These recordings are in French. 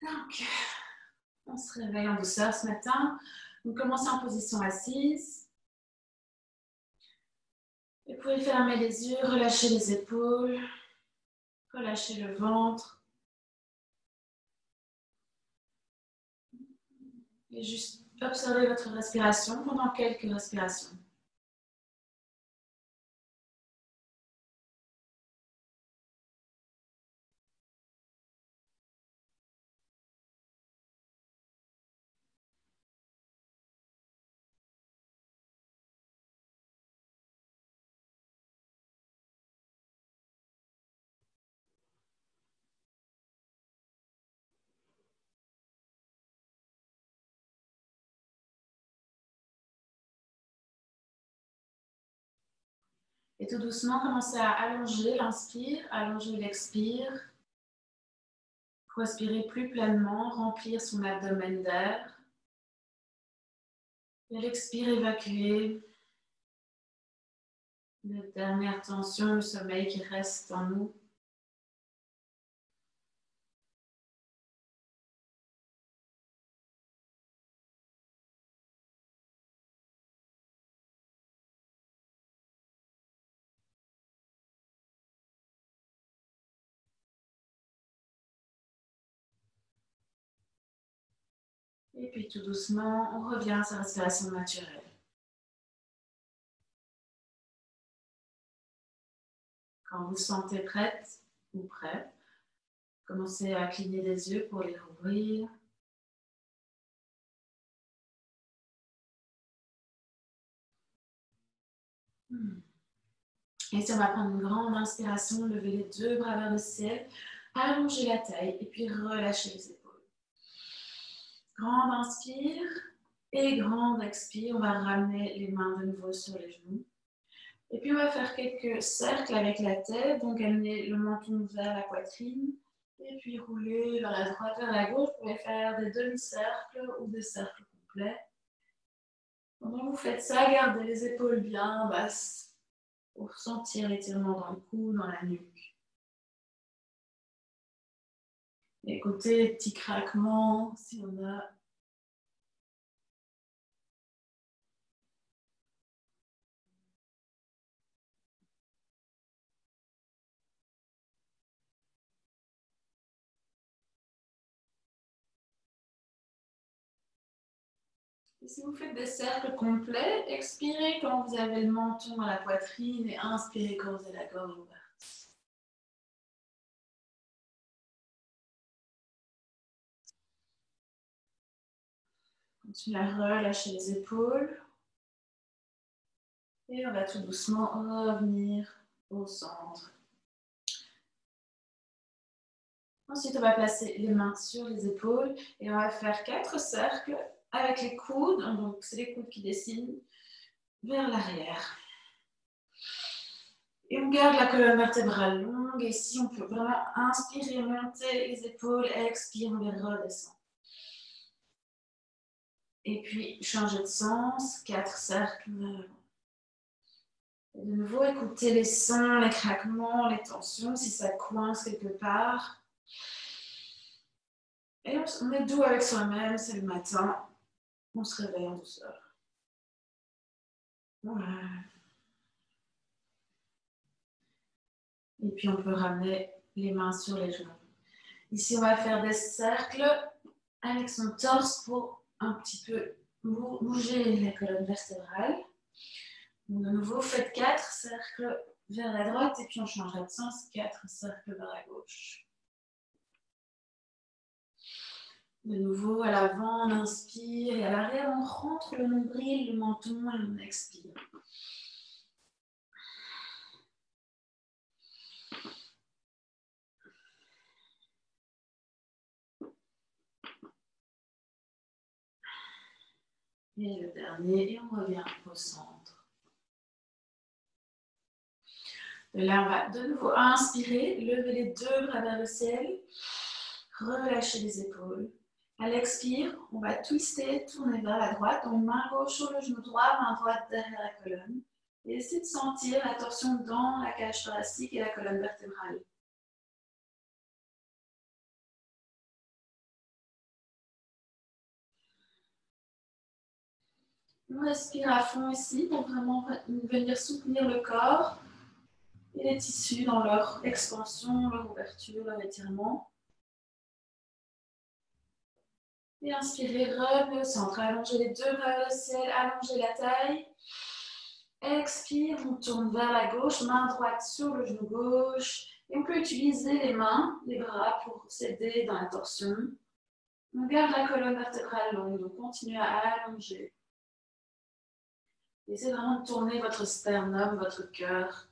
Donc, on se réveille en douceur ce matin. Vous commencez en position assise. Vous pouvez fermer les yeux, relâcher les épaules, relâcher le ventre. Et juste observer votre respiration pendant quelques respirations. Et tout doucement, commencez à allonger l'inspire, allonger l'expire. Pour respirer plus pleinement, remplir son abdomen d'air. Et l'expire, évacuer la dernière tension, le sommeil qui reste en nous. Et puis tout doucement, on revient à sa respiration naturelle. Quand vous vous sentez prête ou prêt, commencez à cligner des yeux pour les rouvrir. Et si on va prendre une grande inspiration, lever les deux bras vers le ciel, allonger la taille et puis relâcher les épaules. Grande inspire et grande expire. On va ramener les mains de nouveau sur les genoux. Et puis on va faire quelques cercles avec la tête. Donc amener le menton vers la poitrine. Et puis rouler vers la droite, vers la gauche. Vous pouvez faire des demi-cercles ou des cercles complets. Pendant vous faites ça, gardez les épaules bien basses pour sentir l'étirement dans le cou, dans la nuque. Écoutez, petits craquements, si on a. Et si vous faites des cercles complets, expirez quand vous avez le menton à la poitrine et inspirez quand vous avez la gorge ouverte. Continuez à relâcher les épaules. Et on va tout doucement revenir au centre. Ensuite, on va placer les mains sur les épaules et on va faire 4 cercles avec les coudes. Donc, c'est les coudes qui dessinent vers l'arrière. Et on garde la colonne vertébrale longue. Et ici, on peut vraiment inspirer, monter les épaules, expirer, on les redescend. Et puis, changer de sens, 4 cercles vers l'avant. Et de nouveau, écoutez les sons, les craquements, les tensions, si ça coince quelque part. Et on est doux avec soi-même, c'est le matin. On se réveille en douceur. Voilà. Et puis, on peut ramener les mains sur les genoux. Ici, on va faire des cercles avec son torse pour un petit peu bouger la colonne vertébrale. Donc, de nouveau, faites 4 cercles vers la droite et puis on changera de sens, 4 cercles vers la gauche. De nouveau, à l'avant, on inspire et à l'arrière, on rentre le nombril, le menton et on expire. Et le dernier, et on revient au centre. De là, on va de nouveau inspirer, lever les deux bras vers le ciel, relâcher les épaules. À l'expire, on va twister, tourner vers la droite, donc main gauche sur le genou droit, main droite derrière la colonne. Et essayez de sentir la torsion dans la cage thoracique et la colonne vertébrale. On respire à fond ici pour vraiment venir soutenir le corps et les tissus dans leur expansion, leur ouverture, leur étirement. Et inspirez, revenez au centre. Allongez les deux bras vers le ciel, allongez la taille. Expire, on tourne vers la gauche, main droite sur le genou gauche. Et on peut utiliser les mains, les bras pour s'aider dans la torsion. On garde la colonne vertébrale longue, donc continuez à allonger. Essayez vraiment de tourner votre sternum, votre cœur.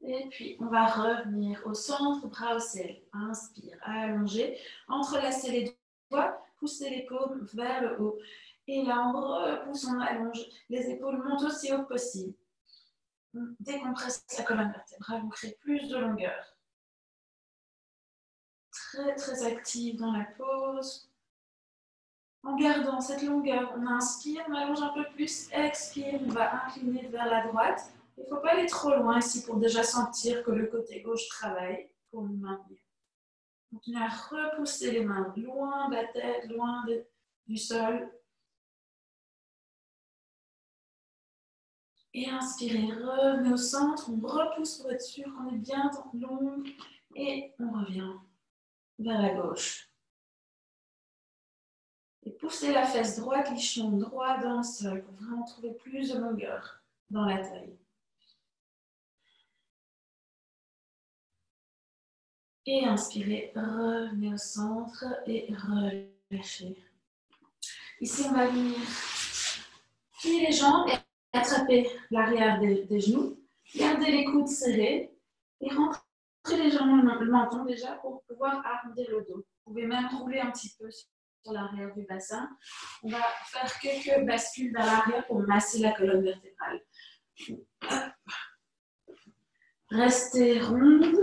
Et puis, on va revenir au centre, bras au ciel. Inspire, allongez. Entrelacez les doigts, poussez les paumes vers le haut. Et là, on repousse, on allonge. Les épaules montent aussi haut que possible. On décompresse la colonne vertébrale, on crée plus de longueur. Très, très active dans la pause. En gardant cette longueur, on inspire, on allonge un peu plus. Expire, on va incliner vers la droite. Il ne faut pas aller trop loin ici pour déjà sentir que le côté gauche travaille pour nous maintenir. Continuez à repousser les mains loin de la tête, loin du sol. Et inspirez, revenez au centre, on repousse pour être sûr qu'on est bien long. Et on revient vers la gauche. Et poussez la fesse droite, l'ischon droit dans le sol pour vraiment trouver plus de longueur dans la taille. Et inspirez, revenez au centre et relâchez. Ici, on va venir plier les jambes et attraper l'arrière des genoux. Gardez les coudes serrés et rentrez légèrement le menton déjà pour pouvoir arrondir le dos. Vous pouvez même rouler un petit peu sur l'arrière du bassin. On va faire quelques bascules vers l'arrière pour masser la colonne vertébrale. Restez ronde.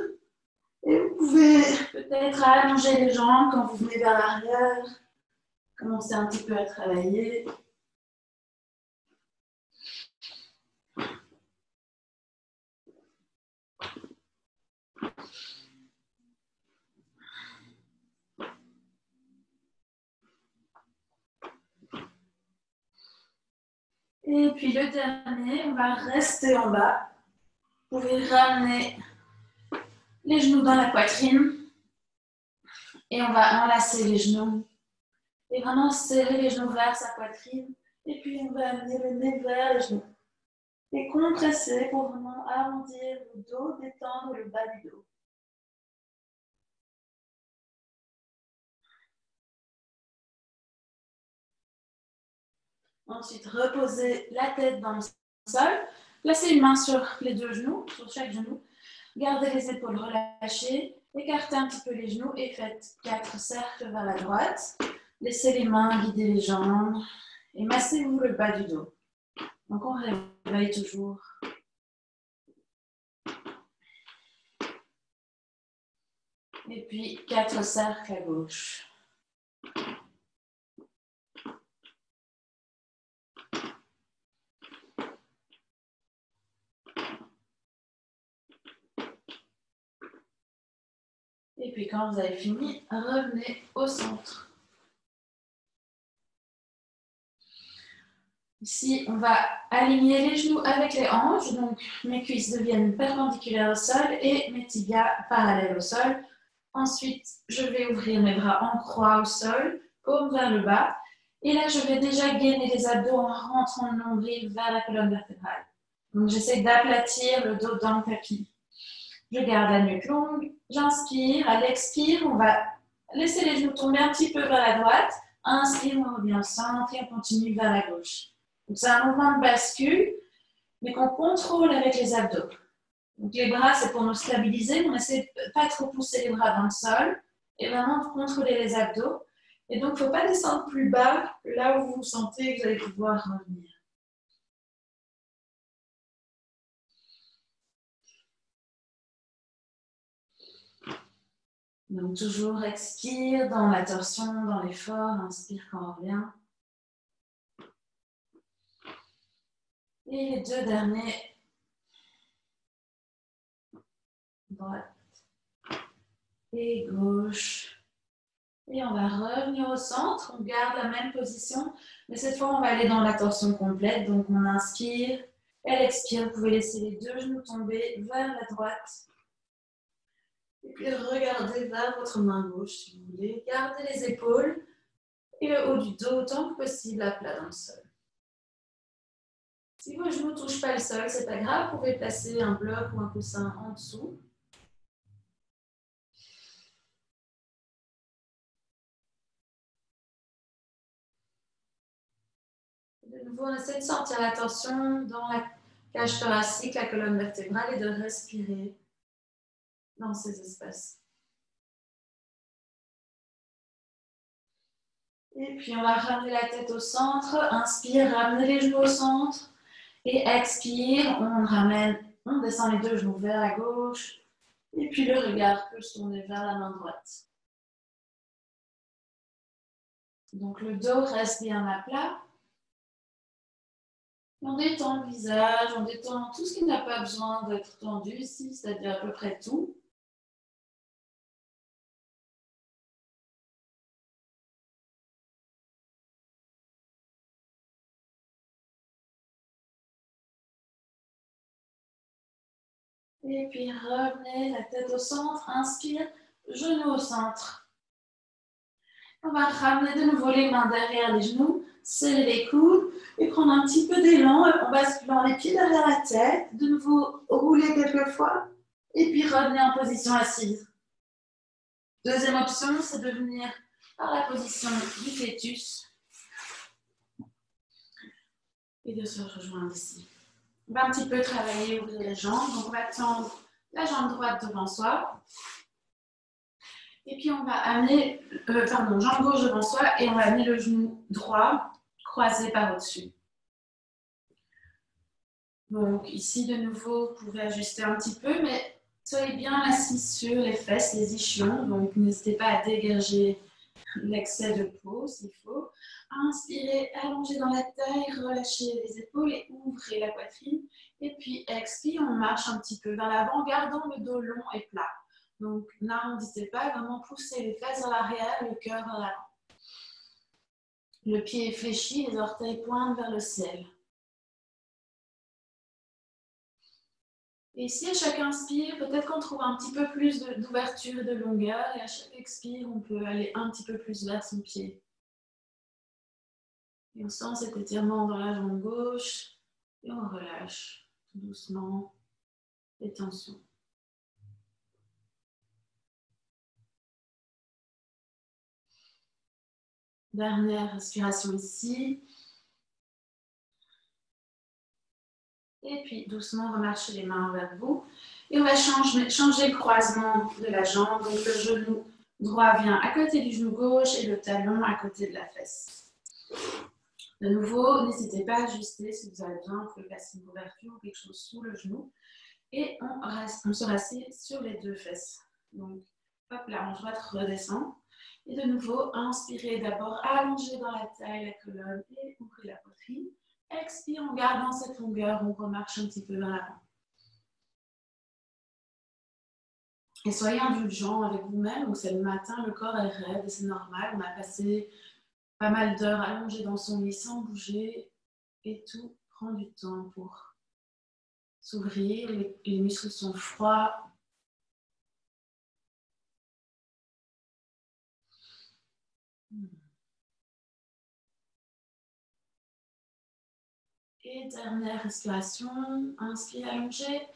Et vous pouvez peut-être allonger les jambes quand vous venez vers l'arrière. Commencez un petit peu à travailler. Et puis le dernier, on va rester en bas. Vous pouvez ramener les genoux dans la poitrine. Et on va enlacer les genoux. Et vraiment serrer les genoux vers sa poitrine. Et puis on va amener le nez vers les genoux. Et compresser pour vraiment arrondir le dos, détendre le bas du dos. Ensuite, reposez la tête dans le sol. Placez une main sur les deux genoux, sur chaque genou. Gardez les épaules relâchées. Écartez un petit peu les genoux et faites 4 cercles vers la droite. Laissez les mains guider les jambes. Et massez-vous le bas du dos. Donc on réveille toujours. Et puis 4 cercles à gauche. Et puis quand vous avez fini, revenez au centre. Ici, on va aligner les genoux avec les hanches. Donc mes cuisses deviennent perpendiculaires au sol et mes tibias parallèles au sol. Ensuite, je vais ouvrir mes bras en croix au sol, paume vers le bas. Et là, je vais déjà gainer les abdos en rentrant le nombril vers la colonne vertébrale. Donc j'essaie d'aplatir le dos dans le tapis. Je garde la nuque longue, j'inspire, à l'expire, on va laisser les genoux tomber un petit peu vers la droite. Inspire, on revient au centre et on continue vers la gauche. Donc c'est un mouvement de bascule, mais qu'on contrôle avec les abdos. Donc les bras, c'est pour nous stabiliser, on essaie de ne pas trop pousser les bras dans le sol et vraiment de contrôler les abdos. Et donc, il ne faut pas descendre plus bas, là où vous sentez que vous allez pouvoir revenir. Donc, toujours expire dans la torsion, dans l'effort, inspire quand on revient. Et les deux derniers. Droite et gauche. Et on va revenir au centre. On garde la même position. Mais cette fois, on va aller dans la torsion complète. Donc, on inspire. Elle expire. Vous pouvez laisser les deux genoux tomber vers la droite. Et puis, regardez vers votre main gauche si vous voulez. Gardez les épaules et le haut du dos autant que possible à plat dans le sol. Si vos genoux ne touchent pas le sol, c'est pas grave. Vous pouvez placer un bloc ou un coussin en dessous. De nouveau, on essaie de sentir la tension dans la cage thoracique, la colonne vertébrale et de respirer dans ces espaces. Et puis, on va ramener la tête au centre. Inspire, ramenez les genoux au centre. Et expire, on descend les deux genoux vers la gauche. Et puis, le regard peut se tourner vers la main droite. Donc, le dos reste bien à plat. On détend le visage, on détend tout ce qui n'a pas besoin d'être tendu ici, c'est-à-dire à peu près tout. Et puis revenez la tête au centre, inspire, genoux au centre. On va ramener de nouveau les mains derrière les genoux, serrer les coudes et prendre un petit peu d'élan en basculant les pieds derrière la tête. De nouveau, rouler quelques fois et puis revenez en position assise. Deuxième option, c'est de venir par la position du fœtus et de se rejoindre ici. On va un petit peu travailler, ouvrir les jambes. Donc, on va tendre la jambe droite devant soi. Et puis, on va amener, jambe gauche devant soi et on va amener le genou droit croisé par au-dessus. Donc, ici, de nouveau, vous pouvez ajuster un petit peu, mais soyez bien assis sur les fesses, les ischions. Donc, n'hésitez pas à dégager l'excès de peau s'il faut. Inspirez, allongez dans la taille, relâchez les épaules et ouvrez la poitrine. Et puis, expire, on marche un petit peu vers l'avant, gardant le dos long et plat. Donc, n'arrondissez pas, vraiment poussez les fesses vers l'arrière, le cœur vers l'avant. Le pied est fléchi, les orteils pointent vers le ciel. Et ici, à chaque inspire, peut-être qu'on trouve un petit peu plus d'ouverture et de longueur. Et à chaque expire, on peut aller un petit peu plus vers son pied. Et on sent cet étirement dans la jambe gauche. Et on relâche tout doucement les tensions. Dernière respiration ici. Et puis doucement remarchez les mains vers vous. Et on va changer le croisement de la jambe. Donc le genou droit vient à côté du genou gauche et le talon à côté de la fesse. De nouveau, n'hésitez pas à ajuster si vous avez besoin. Vous pouvez placer une couverture ou quelque chose sous le genou. Et on se rassied sur les deux fesses. Donc, hop, la hanche droite redescend. Et de nouveau, inspirez d'abord, allongez dans la taille, la colonne et ouvrez la poitrine. Expire en gardant cette longueur, on remarche un petit peu vers l'avant. Et soyez indulgents avec vous-même, c'est le matin, le corps est raide et c'est normal. On a passé pas mal d'heures allongées dans son lit sans bouger et tout prend du temps pour s'ouvrir, les muscles sont froids. Et dernière respiration, inspirez, allongez,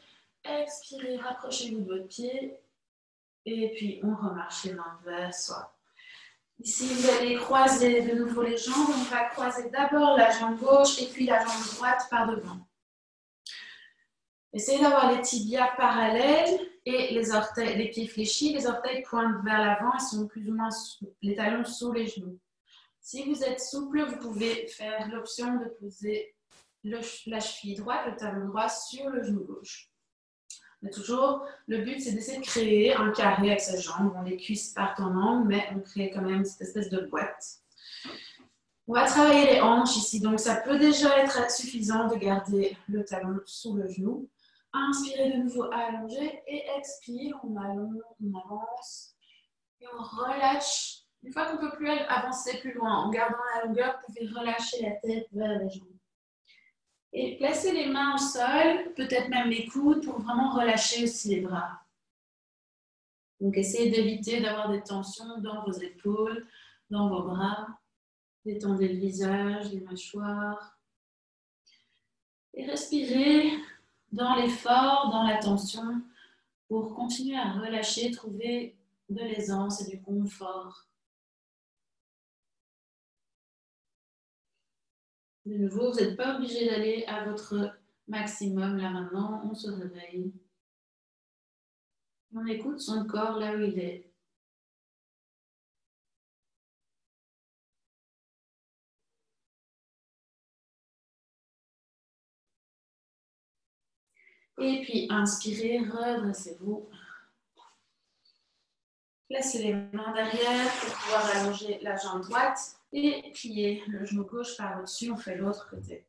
expirez, rapprochez-vous de votre pied et puis on remarche les mains vers soi. Ici, vous allez croiser de nouveau les jambes. On va croiser d'abord la jambe gauche et puis la jambe droite par devant. Essayez d'avoir les tibias parallèles et les pieds fléchis. Les orteils pointent vers l'avant et sont plus ou moins les talons sous les genoux. Si vous êtes souple, vous pouvez faire l'option de poser la cheville droite, le talon droit sur le genou gauche. Mais toujours, le but, c'est d'essayer de créer un carré avec sa jambe. Les cuisses partent en angle, mais on crée quand même cette espèce de boîte. On va travailler les hanches ici, donc ça peut déjà être suffisant de garder le talon sous le genou. Inspirez de nouveau, allongez et expire, on allonge, on avance et on relâche. Une fois qu'on ne peut plus avancer plus loin, en gardant la longueur, vous pouvez relâcher la tête vers les jambes. Et placez les mains au sol, peut-être même les coudes, pour vraiment relâcher aussi les bras. Donc essayez d'éviter d'avoir des tensions dans vos épaules, dans vos bras. Détendez le visage, les mâchoires. Et respirez dans l'effort, dans la tension, pour continuer à relâcher, trouver de l'aisance et du confort. De nouveau, vous n'êtes pas obligé d'aller à votre maximum. Là maintenant, on se réveille. On écoute son corps là où il est. Et puis, inspirez, redressez-vous. Placez les mains derrière pour pouvoir allonger la jambe droite et plier le genou gauche par au-dessus. On fait l'autre côté.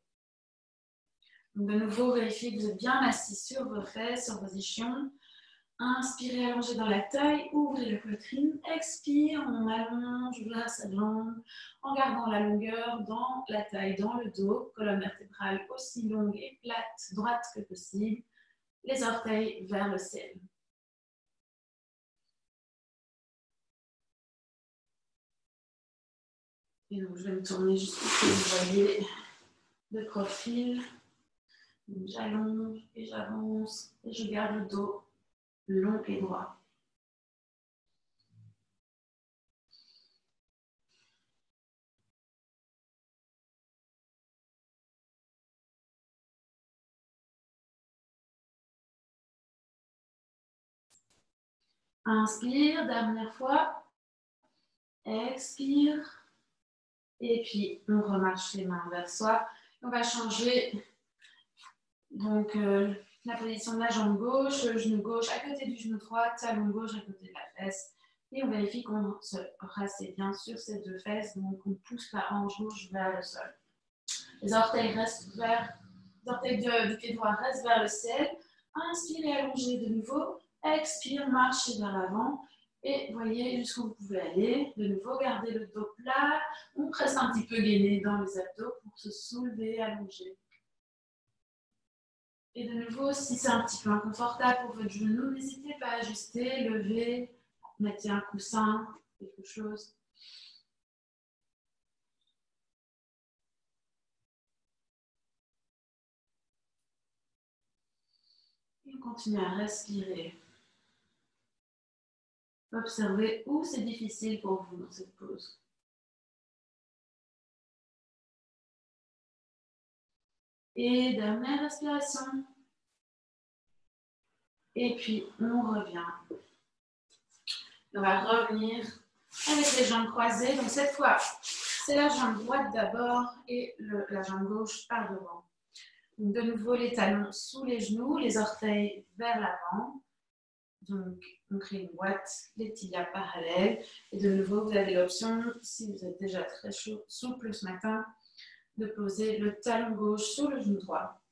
Donc de nouveau, vérifiez que vous êtes bien assis sur vos fesses, sur vos ischions. Inspirez, allongez dans la taille, ouvrez la poitrine. Expire, on allonge vers sa jambe en gardant la longueur dans la taille, dans le dos. Colonne vertébrale aussi longue et plate, droite que possible. Les orteils vers le ciel. Et donc, je vais me tourner juste pour que vous voyez de profil. J'allonge et j'avance et je garde le dos long et droit. Inspire, dernière fois. Expire. Et puis, on remarche les mains vers soi. On va changer donc, la position de la jambe gauche, le genou gauche à côté du genou droit, talon gauche à côté de la fesse. Et on vérifie qu'on se rassied bien sur ces deux fesses. Donc, on pousse la hanche gauche vers le sol. Les orteils restent ouverts. Les orteils du pied droit restent vers le ciel. Inspirez, allongez de nouveau. Expire, marchez vers l'avant. Et voyez jusqu'où vous pouvez aller. De nouveau, gardez le dos plat. On presse un petit peu gainé dans les abdos pour se soulever, allonger. Et de nouveau, si c'est un petit peu inconfortable pour votre genou, n'hésitez pas à ajuster, lever, mettez un coussin, quelque chose. Et continuez à respirer. Observez où c'est difficile pour vous dans cette pause. Et dernière respiration. Et puis, on revient. On va revenir avec les jambes croisées. Donc, cette fois, c'est la jambe droite d'abord et la jambe gauche par devant. Donc, de nouveau, les talons sous les genoux, les orteils vers l'avant. Donc, on crée une boîte, les tibias parallèles. Et de nouveau, vous avez l'option, si vous êtes déjà très souple ce matin, de poser le talon gauche sur le genou droit.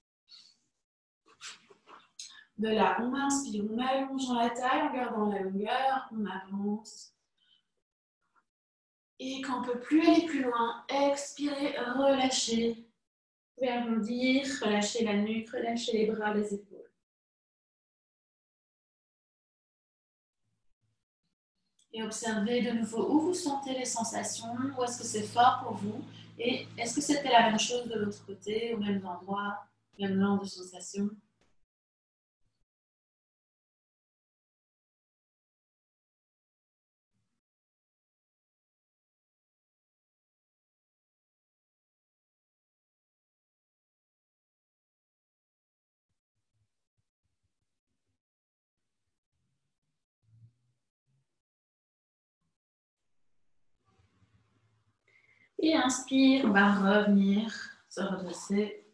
De là, on inspire, on allonge dans la taille en gardant la longueur, on avance. Et quand on ne peut plus aller plus loin, expirez, relâchez. Vous pouvez arrondir, relâchez la nuque, relâchez les bras, les épaules. Et observez de nouveau où vous sentez les sensations, où est-ce que c'est fort pour vous. Et est-ce que c'était la même chose de l'autre côté, au même endroit, même genre de sensation? Et inspire, on va revenir, se redresser.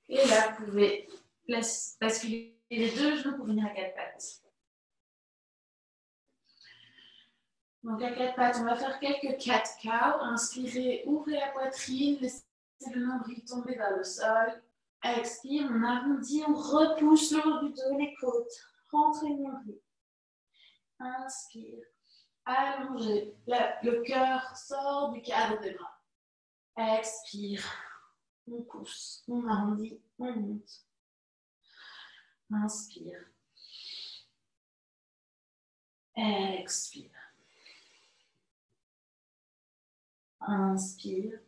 Et là, vous pouvez basculer les deux genoux pour venir à quatre pattes. Donc à quatre pattes, on va faire quelques cat cow. Inspirez, ouvrez la poitrine, laissez le nombril tomber vers le sol. Expire, on arrondit, on repousse le haut du dos, les côtes. Rentrez le nombril. Inspire, allongez. Le cœur sort du cadre des bras. Expire, on pousse, on arrondit, on monte. Inspire. Expire. Inspire.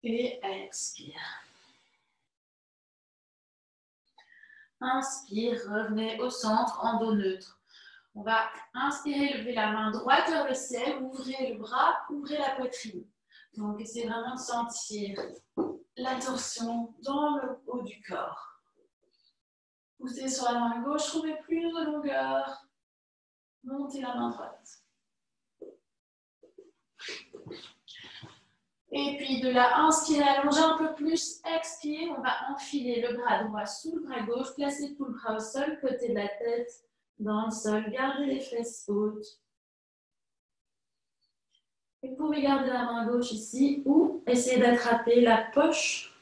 Et expire. Inspire, revenez au centre en dos neutre. On va inspirer, lever la main droite vers le ciel, ouvrez le bras, ouvrez la poitrine. Donc, essayez vraiment de sentir la torsion dans le haut du corps. Poussez sur la main gauche, trouvez plus de longueur. Montez la main droite. Et puis de là, inspirez, allongez un peu plus. Expire, on va enfiler le bras droit sous le bras gauche. Placez tout le bras au sol, côté de la tête, dans le sol. Gardez les fesses hautes. Vous pouvez garder la main gauche ici ou essayer d'attraper la poche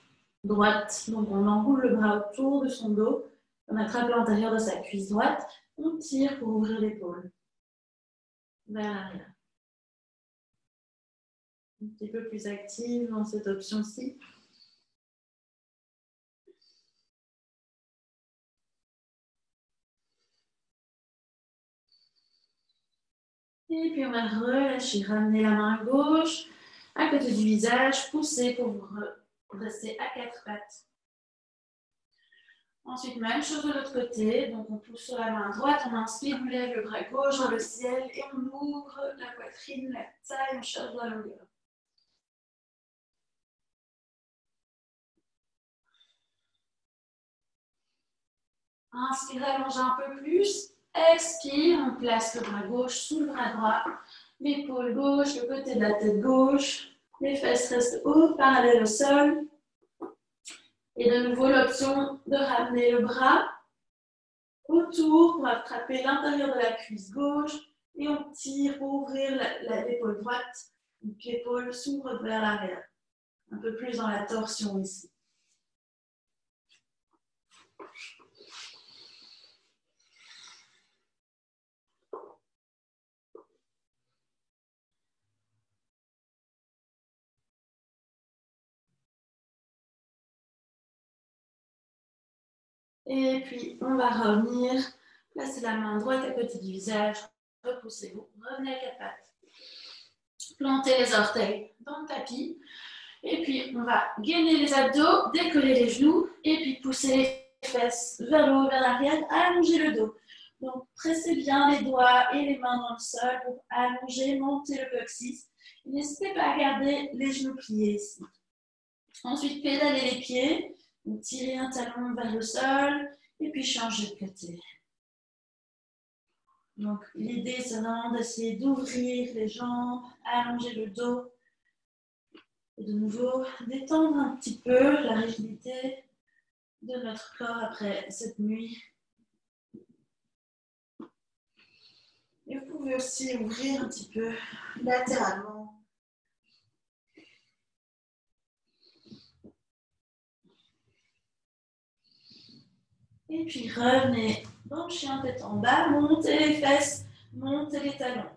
droite. Donc on enroule le bras autour de son dos. On attrape l'intérieur de sa cuisse droite. On tire pour ouvrir l'épaule vers l'arrière. Un petit peu plus active dans cette option-ci. Et puis on va relâcher, ramener la main gauche à côté du visage, pousser pour vous rester à quatre pattes. Ensuite, même chose de l'autre côté, donc on pousse sur la main droite, on inspire, on lève le bras gauche vers le ciel et on ouvre la poitrine, la taille, on cherche de la longueur. Inspire, allonge un peu plus. Expire, on place le bras gauche sous le bras droit, l'épaule gauche, le côté de la tête gauche, les fesses restent hautes, parallèles au sol. Et de nouveau, l'option de ramener le bras autour pour attraper l'intérieur de la cuisse gauche et on tire pour ouvrir l'épaule droite. Donc l'épaule s'ouvre vers l'arrière. Un peu plus dans la torsion ici. Et puis, on va revenir, placer la main droite à côté du visage, repoussez-vous, revenez à quatre pattes. Plantez les orteils dans le tapis. Et puis, on va gainer les abdos, décoller les genoux, et puis pousser les fesses vers le haut, vers l'arrière, allonger le dos. Donc, pressez bien les doigts et les mains dans le sol pour allonger, monter le coccyx. N'hésitez pas à garder les genoux pliés ici. Ensuite, pédalez les pieds. Donc, tirez un talon vers le sol et puis changez de côté. Donc, l'idée, c'est vraiment d'essayer d'ouvrir les jambes, allonger le dos. Et de nouveau, détendre un petit peu la rigidité de notre corps après cette nuit. Et vous pouvez aussi ouvrir un petit peu latéralement. Et puis revenez dans le chien tête en bas, montez les fesses, montez les talons.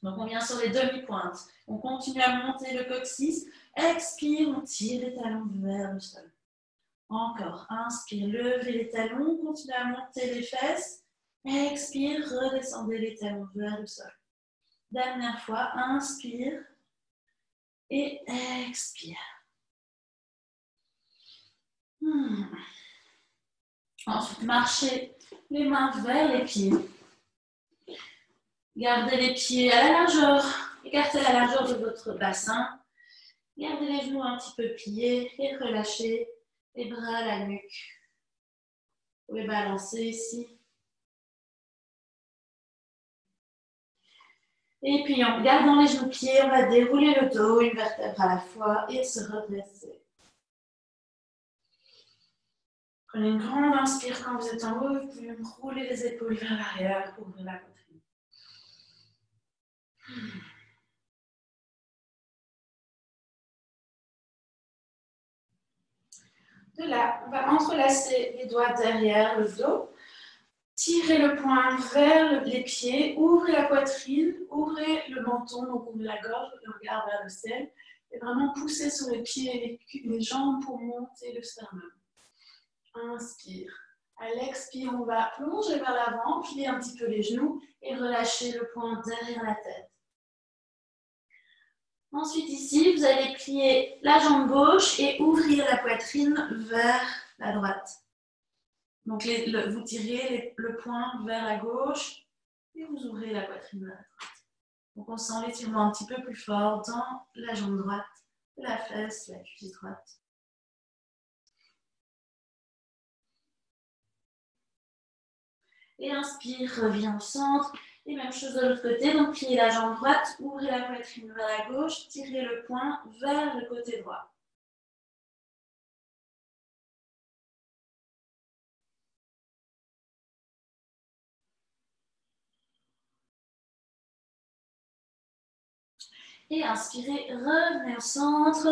Donc on vient sur les demi-pointes. On continue à monter le coccyx. Expire, on tire les talons vers le sol. Encore, inspire, levez les talons, continuez à monter les fesses. Expire, redescendez les talons vers le sol. Dernière fois, inspire et expire. Ensuite, marchez les mains vers les pieds. Gardez les pieds à la largeur, écartez la largeur de votre bassin. Gardez les genoux un petit peu pliés et relâchez les bras à la nuque. Vous pouvez balancer ici. Et puis en gardant les genoux pliés, on va dérouler le dos, une vertèbre à la fois et se redresser. Prenez une grande inspire quand vous êtes en haut. Vous pouvez même rouler les épaules vers l'arrière pour ouvrir la poitrine. De là, on va entrelacer les doigts derrière le dos. Tirez le poing vers les pieds, ouvrez la poitrine, ouvrez le menton, donc ouvrez la gorge, le regard vers le ciel, et vraiment poussez sur les pieds et les jambes pour monter le sternum. Inspire. À l'expire, on va plonger vers l'avant, plier un petit peu les genoux et relâcher le poing derrière la tête. Ensuite ici, vous allez plier la jambe gauche et ouvrir la poitrine vers la droite. Donc, vous tirez le poing vers la gauche et vous ouvrez la poitrine vers la droite. Donc, on sent l'étirement un petit peu plus fort dans la jambe droite, la fesse, la cuisse droite. Et inspire, reviens au centre. Et même chose de l'autre côté. Donc, pliez la jambe droite, ouvrez la poitrine vers la gauche, tirez le poing vers le côté droit. Et inspirez, revenez au centre.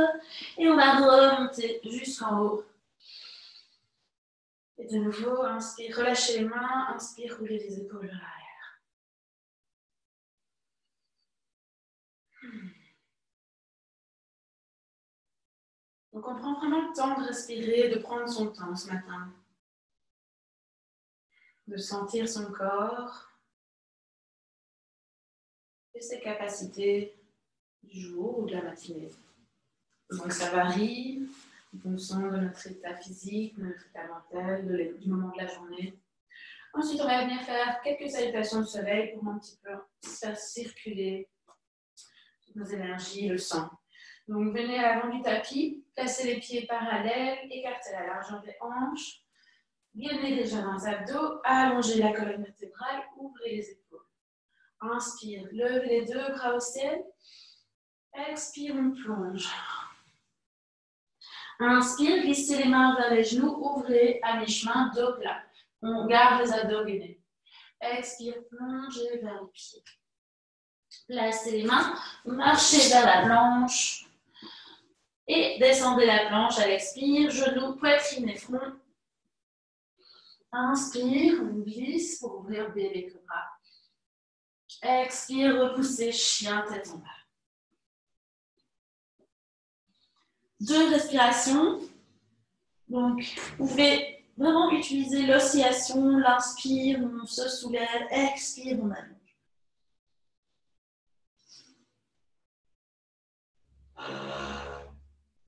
Et on va remonter jusqu'en haut. Et de nouveau, inspire, relâchez les mains. Inspire, roulez les épaules vers l'arrière. Donc on prend vraiment le temps de respirer, de prendre son temps ce matin. De sentir son corps et ses capacités du jour ou de la matinée. Donc ça varie en fonction de notre état physique, de notre état mental, du moment de la journée. Ensuite, on va venir faire quelques salutations de soleil pour un petit peu faire circuler toutes nos énergies et le sang. Donc venez à l'avant du tapis, placez les pieds parallèles, écartez la largeur des hanches, gainez déjà dans les abdos, allongez la colonne vertébrale, ouvrez les épaules. Inspire, levez les deux bras au ciel. Expire, on plonge. Inspire, glissez les mains vers les genoux, ouvrez à mi-chemin, dos plat. On garde les abdos gainés. Expire, plongez vers les pieds. Placez les mains, marchez vers la planche et descendez la planche à l'expire, genoux, poitrine et front. Inspire, on glisse pour ouvrir bébé cobra. Expire, repoussez, chien, tête en bas. 2 respirations. Donc, vous pouvez vraiment utiliser l'oscillation, l'inspire, on se soulève, expire, on allonge.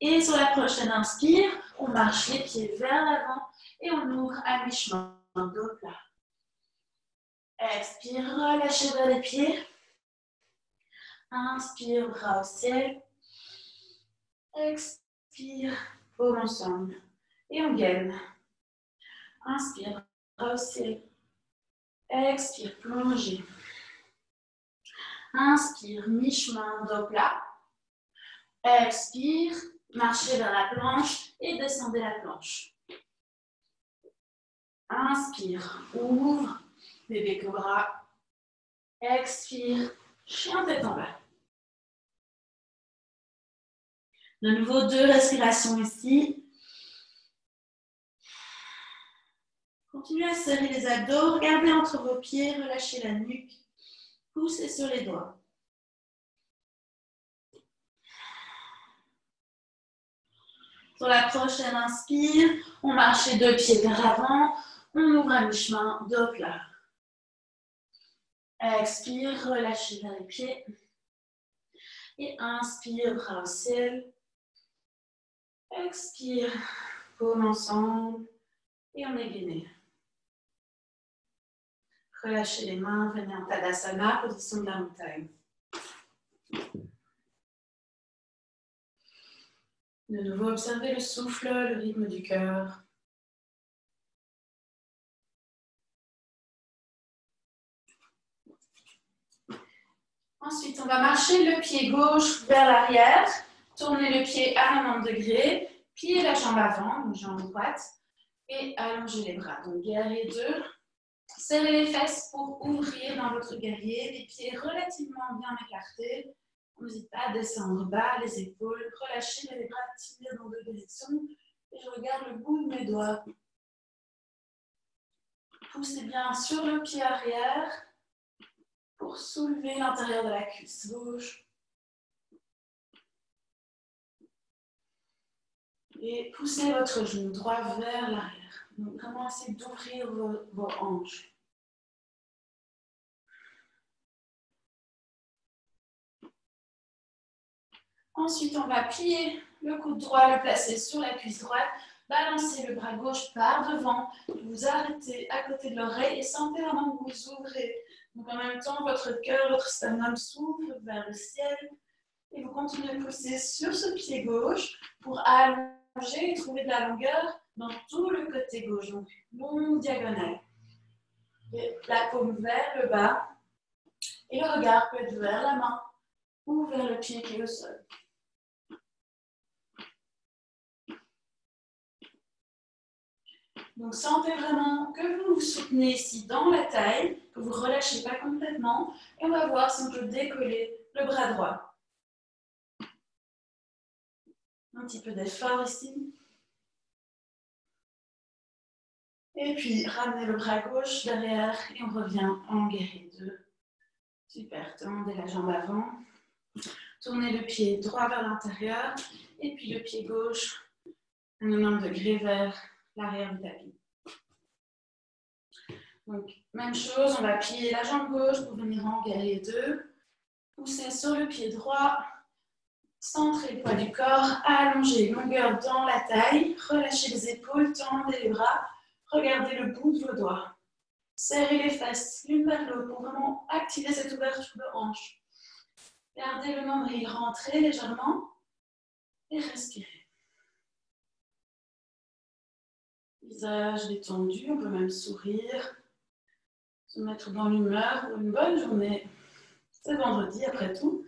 Et sur la prochaine inspire, on marche les pieds vers l'avant et on ouvre à mi-chemin, dos plat. Expire, relâchez vers les pieds. Inspire, bras au ciel. Expire, paume ensemble. Et on gaine. Inspire, bras au ciel. Expire, plongez. Inspire, mi-chemin, dos plat. Expire, marchez vers la planche et descendez la planche. Inspire, ouvre, bébé cobra. Expire, chien tête en bas. De nouveau, 2 respirations ici. Continuez à serrer les abdos, regardez entre vos pieds, relâchez la nuque, poussez sur les doigts. Sur la prochaine inspire, on marche les 2 pieds vers l'avant, on ouvre à mi-chemin, dos plat. Expire, relâchez vers les pieds. Et inspire, bras au ciel. Expire, paume ensemble. Et on est gainé. Relâchez les mains, venez en Tadasana, position de la montagne. De nouveau, observez le souffle, le rythme du cœur. Ensuite, on va marcher le pied gauche vers l'arrière, tourner le pied à 90 degrés, plier la jambe avant, donc jambe droite, Et allongez les bras. Donc, guerrier 2. Serrez les fesses pour ouvrir dans votre guerrier. Les pieds relativement bien écartés. N'hésitez pas à descendre bas, les épaules. Relâchez les bras tirés dans deux directions. Et je regarde le bout de mes doigts. Poussez bien sur le pied arrière pour soulever l'intérieur de la cuisse gauche. Et poussez votre genou droit vers l'arrière. Donc, vraiment essayez d'ouvrir vos hanches. Ensuite, on va plier le coude droit, le placer sur la cuisse droite. Balancez le bras gauche par devant. Vous arrêtez à côté de l'oreille et sentez vraiment que vous ouvrez. Donc, en même temps, votre cœur, votre sternum s'ouvre vers le ciel. Et vous continuez de pousser sur ce pied gauche pour allonger et trouver de la longueur dans tout le côté gauche. Donc, longue diagonale. Et la paume vers le bas. Et le regard peut être vers la main ou vers le pied qui est au sol. Donc, sentez vraiment que vous vous soutenez ici dans la taille, que vous ne relâchez pas complètement. Et on va voir si on peut décoller le bras droit. Un petit peu d'effort ici. Et puis, ramenez le bras gauche derrière et on revient en guerrier 2. Super, tendez la jambe avant. Tournez le pied droit vers l'intérieur et puis le pied gauche, un 90 degrés vers l'arrière du tapis. Donc, même chose, on va plier la jambe gauche pour venir en guerrier 2. Poussez sur le pied droit. Centrez le poids du corps, allongez, longueur dans la taille, relâchez les épaules, tendez les bras, regardez le bout de vos doigts. Serrez les fesses l'une vers l'autre pour vraiment activer cette ouverture de hanche. Gardez le nombril rentré légèrement et respirez. Visage détendu, on peut même sourire, se mettre dans l'humeur pour une bonne journée. C'est vendredi après tout.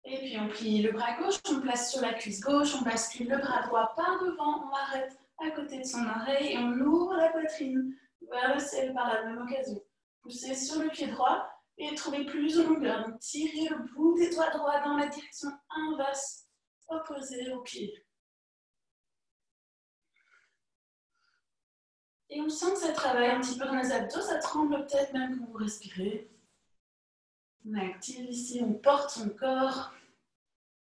Et puis on plie le bras gauche, on place sur la cuisse gauche, on bascule le bras droit par devant, on arrête à côté de son oreille et on ouvre la poitrine vers le ciel par la même occasion. Poussez sur le pied droit et trouvez plus de longueur. Donc tirez le bout des doigts droits dans la direction inverse, opposée au pied. Et on sent que ça travaille un petit peu dans les abdos, ça tremble peut-être même quand vous respirez. On active ici, on porte son corps.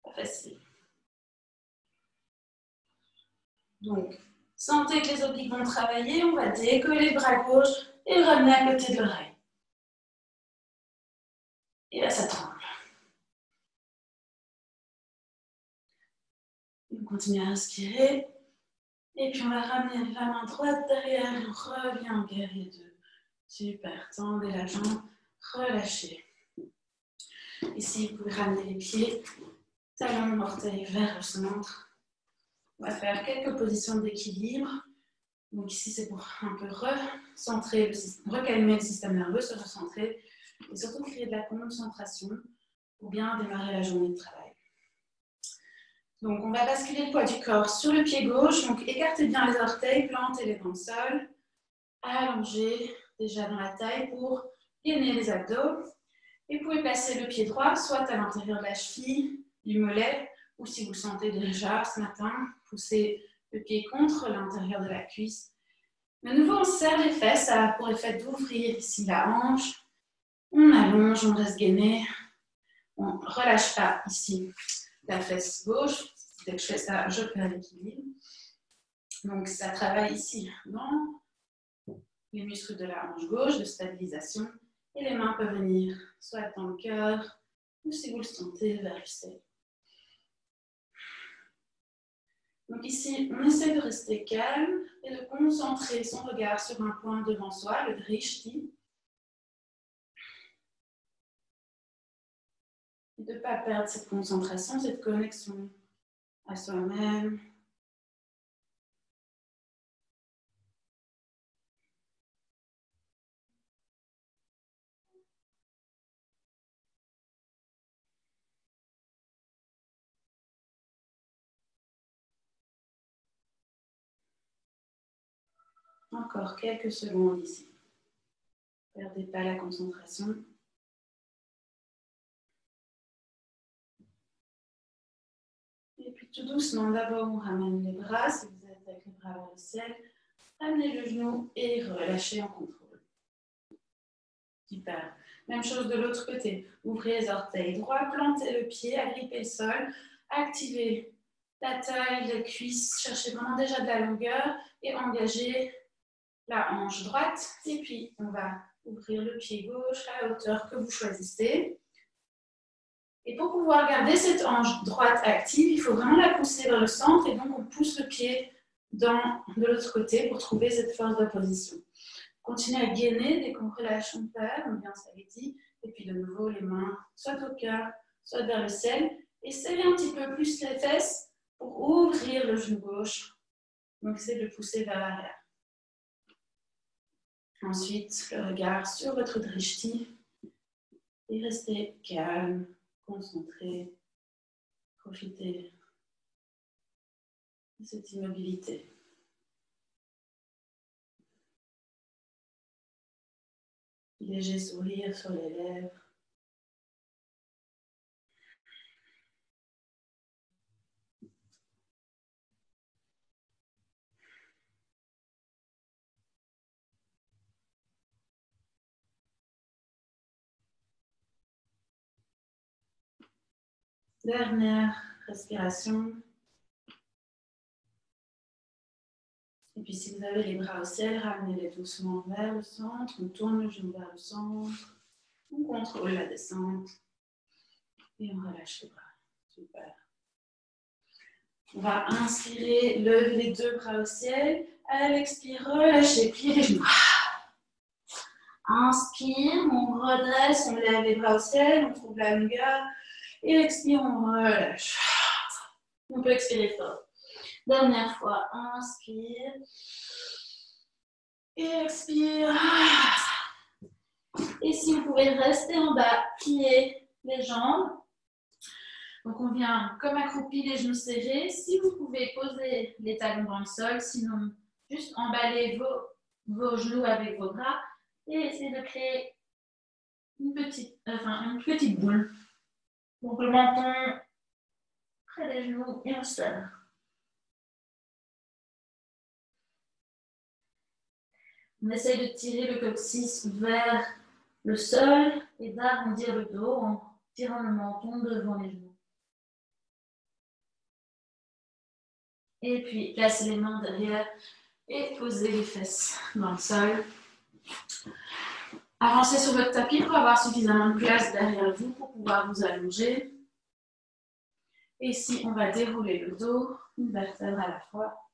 Pas facile. Donc, sentez que les obliques vont travailler, on va décoller le bras gauche et le ramener à côté de l'oreille. Et là, ça tremble. On continue à inspirer. Et puis, on va ramener la main droite derrière et on revient en guerrier 2. Super, tendez la jambe, relâchez. Ici, vous pouvez ramener les pieds, talons, orteils vers le centre. On va faire quelques positions d'équilibre. Donc ici, c'est pour un peu recentrer, recalmer le système nerveux, se recentrer et surtout créer de la concentration pour bien démarrer la journée de travail. Donc, on va basculer le poids du corps sur le pied gauche. Donc, écartez bien les orteils, plantez-les dans le sol. Allongez déjà dans la taille pour gainer les abdos. Et vous pouvez placer le pied droit, soit à l'intérieur de la cheville, du mollet, ou si vous le sentez déjà ce matin, poussez le pied contre l'intérieur de la cuisse. De nouveau, on serre les fesses, ça a pour effet d'ouvrir ici la hanche. On allonge, on reste gainé. On ne relâche pas ici la fesse gauche. Dès que je fais ça, je perds l'équilibre. Donc, ça travaille ici dans les muscles de la hanche gauche, de stabilisation. Et les mains peuvent venir soit dans le cœur, ou si vous le sentez, vers le ciel. Donc ici, on essaie de rester calme et de concentrer son regard sur un point devant soi, le drishti. Et de ne pas perdre cette concentration, cette connexion à soi-même. Encore quelques secondes ici. Ne perdez pas la concentration. Et puis tout doucement, d'abord on ramène les bras, si vous êtes avec les bras vers le ciel. Ramenez le genou et relâchez en contrôle. Super. Même chose de l'autre côté. Ouvrez les orteils droits, plantez le pied, agrippez le sol, activez la taille, les cuisses, cherchez vraiment déjà de la longueur et engagez la hanche droite. Et puis on va ouvrir le pied gauche à la hauteur que vous choisissez. Et pour pouvoir garder cette hanche droite active, il faut vraiment la pousser vers le centre et donc on pousse le pied de l'autre côté pour trouver cette force d'opposition. Continuez à gainer dès qu'on relâche, on perd, on vient spaghetti, et puis de nouveau les mains soit au cœur, soit vers le ciel. Et serrez un petit peu plus les fesses pour ouvrir le genou gauche. Donc essayez de pousser vers l'arrière. Ensuite, le regard sur votre drishti et restez calme, concentré, profitez de cette immobilité. Léger sourire sur les lèvres. Dernière respiration. Et puis si vous avez les bras au ciel, ramenez-les doucement vers le centre. On tourne le genou vers le centre. On contrôle la descente. Et on relâche les bras. Super. On va inspirer, lever les deux bras au ciel. À l'expire, relâchez, pliez les genoux. Inspire, on redresse, on lève les bras au ciel, on trouve la longueur. Et expire, on relâche. On peut expirer fort. Dernière fois, inspire. Et expire. Et si vous pouvez rester en bas, plier les jambes. Donc on vient comme accroupi, les genoux serrés. Si vous pouvez poser les talons dans le sol, sinon juste emballer vos genoux avec vos bras et essayer de créer une petite boule. Donc le menton près des genoux et on serre. On essaye de tirer le coccyx vers le sol et d'arrondir le dos en tirant le menton devant les genoux. Et puis, placez les mains derrière et posez les fesses dans le sol. Avancez sur votre tapis pour avoir suffisamment de place derrière vous pour pouvoir vous allonger. Et ici, on va dérouler le dos, une vertèbre à la fois.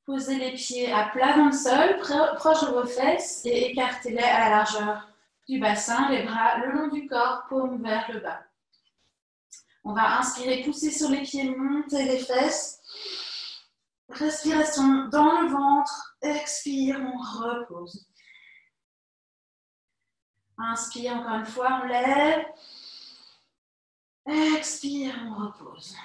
Posez les pieds à plat dans le sol, proche de vos fesses et écartez-les à la largeur du bassin, les bras le long du corps, paume vers le bas. On va inspirer, pousser sur les pieds, monter les fesses. Respiration dans le ventre, expire, on repose. Inspire encore une fois, on lève. Expire, on repose.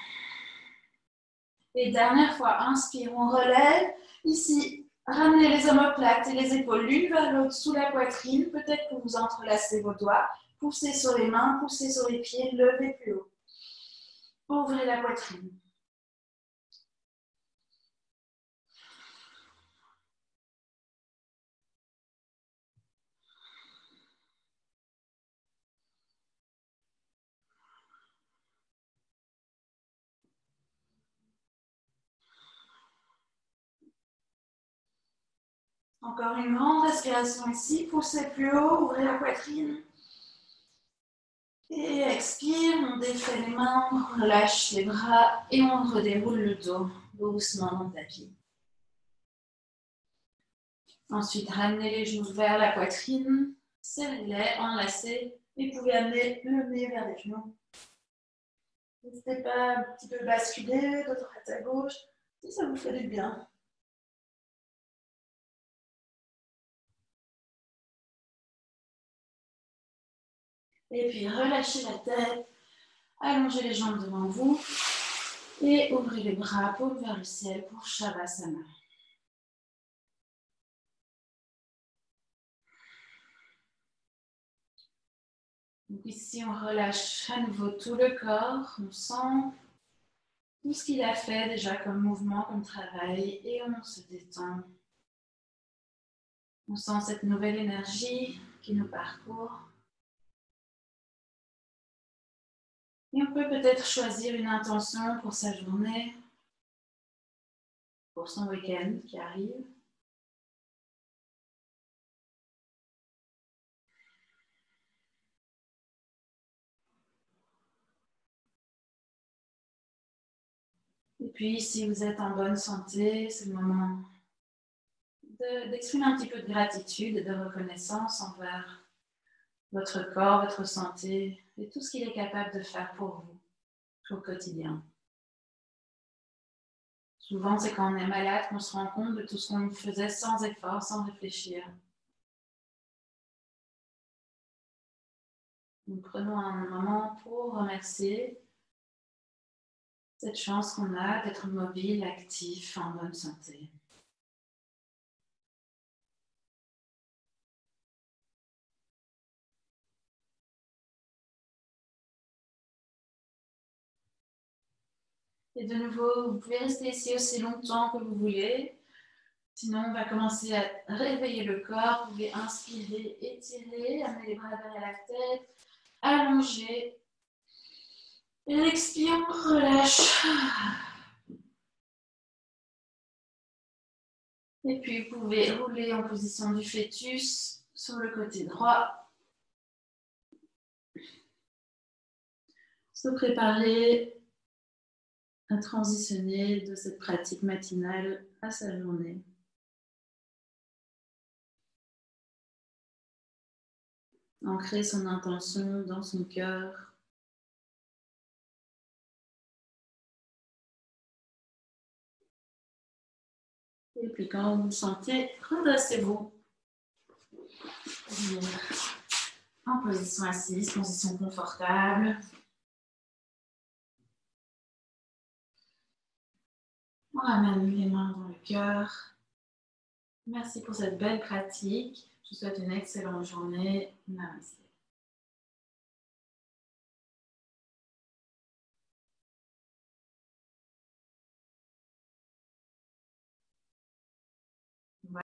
Et dernière fois, inspire, on relève. Ici, ramenez les omoplates et les épaules l'une vers l'autre sous la poitrine. Peut-être que vous entrelacez vos doigts. Poussez sur les mains, poussez sur les pieds, levez plus haut. Ouvrez la poitrine. Encore une grande respiration ici. Poussez plus haut, ouvrez la poitrine. Et expire, on défait les mains, on relâche les bras et on redéroule le dos doucement dans le tapis. Ensuite, ramenez les genoux vers la poitrine, serrez-les, enlacez et vous pouvez amener le nez vers les genoux. N'hésitez pas un petit peu basculer de droite à gauche si ça vous fait du bien. Et puis relâchez la tête, allongez les jambes devant vous Et ouvrez les bras, paume vers le ciel pour Shavasana. Donc ici, on relâche à nouveau tout le corps. On sent tout ce qu'il a fait déjà comme mouvement, comme travail. Et on se détend. On sent cette nouvelle énergie qui nous parcourt. Et on peut peut-être choisir une intention pour sa journée, pour son week-end qui arrive. Et puis, si vous êtes en bonne santé, c'est le moment d'exprimer un petit peu de gratitude et de reconnaissance envers votre corps, votre santé et tout ce qu'il est capable de faire pour vous au quotidien. Souvent, c'est quand on est malade qu'on se rend compte de tout ce qu'on faisait sans effort, sans réfléchir. Donc, prenons un moment pour remercier cette chance qu'on a d'être mobile, actif, en bonne santé. Et de nouveau, vous pouvez rester ici aussi longtemps que vous voulez. Sinon, on va commencer à réveiller le corps. Vous pouvez inspirer, étirer, amener les bras derrière la tête, allonger. Et l'expire, on relâche. Et puis, vous pouvez rouler en position du fœtus sur le côté droit. Se préparer à transitionner de cette pratique matinale à sa journée. Ancrer son intention dans son cœur. Et puis quand vous le sentez, redressez-vous. En position assise, position confortable. On ramène les mains dans le cœur. Merci pour cette belle pratique. Je vous souhaite une excellente journée. Namaste.